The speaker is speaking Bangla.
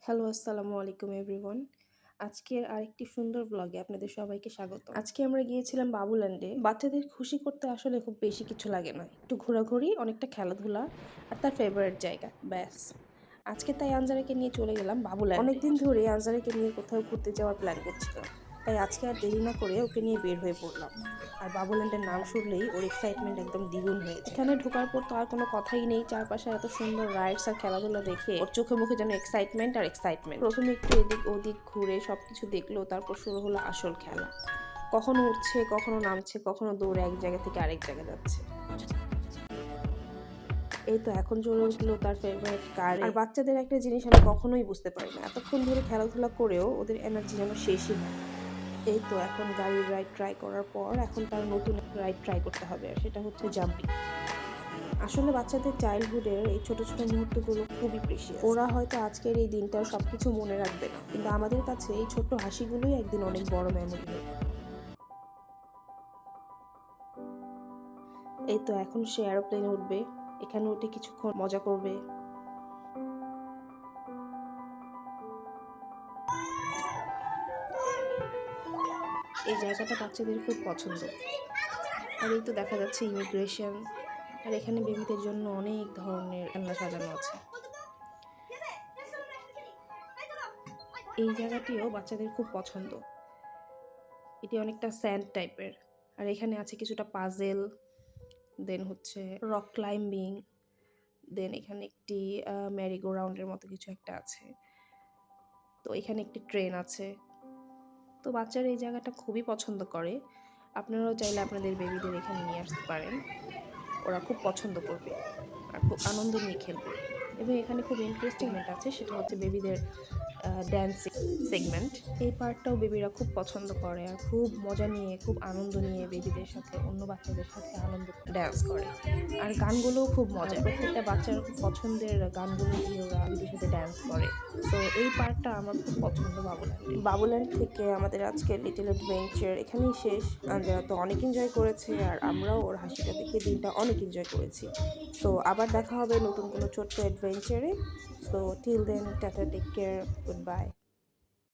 হ্যালো, আসসালামু আলাইকুম এভরিওয়ান। আজকের আরেকটি সুন্দর ব্লগে আপনাদের সবাইকে স্বাগত। আজকে আমরা গিয়েছিলাম বাবুল্যান্ডে। বাচ্চাদের খুশি করতে আসলে খুব বেশি কিছু লাগে না। একটু ঘোরাঘুরি, অনেকটা খেলাধুলা আর তার ফেভারিট জায়গা, ব্যাস। আজকে তাই আনজারাকে নিয়ে চলে গেলাম বাবুল্যান্ডে। অনেকদিন ধরে আনজারাকে নিয়ে কোথাও ঘুরতে যাওয়ার প্ল্যান করছিলাম। তাই আজকে আর দেরি না করে ওকে নিয়ে বের হয়ে পড়লাম। আর বাবুল্যান্ডের নাম শুনলেই ওর এক্সাইটমেন্ট একদম দ্বিগুণ হয়েছে। এখানে ঢোকার পর তো আর কোনো কথাই নেই, চারপাশে এত সুন্দর রাইডস আর খেলাধুলা দেখে ওর চোখে মুখে যেন এক্সাইটমেন্ট আর এক্সাইটমেন্ট। প্রথমে একটু এদিক ওদিক ঘুরে সবকিছু দেখলো, তারপর শুরু হলো আসল খেলা। কখনো উঠছে, কখনো নামছে, কখনো দৌড়ে এক জায়গা থেকে আরেক জায়গায় যাচ্ছে। এই তো এখন চলে উঠলো তার ফেভারিট কার। আর বাচ্চাদের একটা জিনিস আমি কখনোই বুঝতে পারি না, এতক্ষণ ধরে খেলাধুলা করেও ওদের এনার্জি যেন শেষই হয়। এই তো এখন গাড়ির রাইড ট্রাই করার পর এখন তার নতুন রাইড ট্রাই করতে হবে, আর সেটা হচ্ছে জাম্পিং। আসলে বাচ্চাদের চাইল্ডহুডের এই ছোট ছোট মুহূর্তগুলো খুবই প্রেশিয়াস। ওরা হয়তো আজকের এই দিনটার সবকিছু মনে রাখবে না, কিন্তু আমাদের কাছে এই ছোট্ট হাসিগুলোই একদিন অনেক বড় মেমোরি হবে। এই তো এখন সে এরোপ্লেনে উঠবে, এখানে উঠে কিছুক্ষণ মজা করবে। এই জায়গাটা বাচ্চাদের খুব পছন্দ। আর এই তো দেখা যাচ্ছে ইমিগ্রেশন, আর এখানে বেবিদের জন্য অনেক ধরনের খেলনা সাজানো আছে। এই জায়গাটিও বাচ্চাদের খুব পছন্দ। এটি অনেকটা স্যান্ড টাইপের, আর এখানে আছে কিছুটা পাজেল, দেন হচ্ছে রক ক্লাইম্বিং, দেন এখানে একটি ম্যারিগো রাউন্ডের মতো কিছু একটা আছে। তো এখানে একটি ট্রেন আছে। তো বাচ্চারা এই জায়গাটা খুবই পছন্দ করে। আপনারাও চাইলে আপনাদের বেবিদের এখানে নিয়ে আসতে পারেন, ওরা খুব পছন্দ করবে আর খুব আনন্দ নিয়ে খেলবে। এবং এখানে খুব ইন্টারেস্টিং একটা আছে, সেটা হচ্ছে বেবিদের ড্যান্সিং সেগমেন্ট। এই পার্টটাও বেবিরা খুব পছন্দ করে আর খুব মজা নিয়ে, খুব আনন্দ নিয়ে বেবিদের সাথে, অন্য বাচ্চাদের সাথে আনন্দ ড্যান্স করে। আর গানগুলোও খুব মজা, প্রত্যেকটা বাচ্চার খুব পছন্দের গানগুলো দিয়ে ওরা বেবিদের সাথে ড্যান্স করে। সো এই পার্টটা আমার খুব পছন্দ বাবুল্যান্ড থেকে আমাদের আজকের লিটল অ্যাডভেঞ্চার এখানেই শেষ। আমরা তো অনেক এনজয় করেছি, আর আমরাও ওর হাসিটা দেখে দিনটা অনেক এনজয় করেছি। সো আবার দেখা হবে নতুন কোনো ছোট্ট অ্যাডভেঞ্চারে। So till then, tata, take care, good by.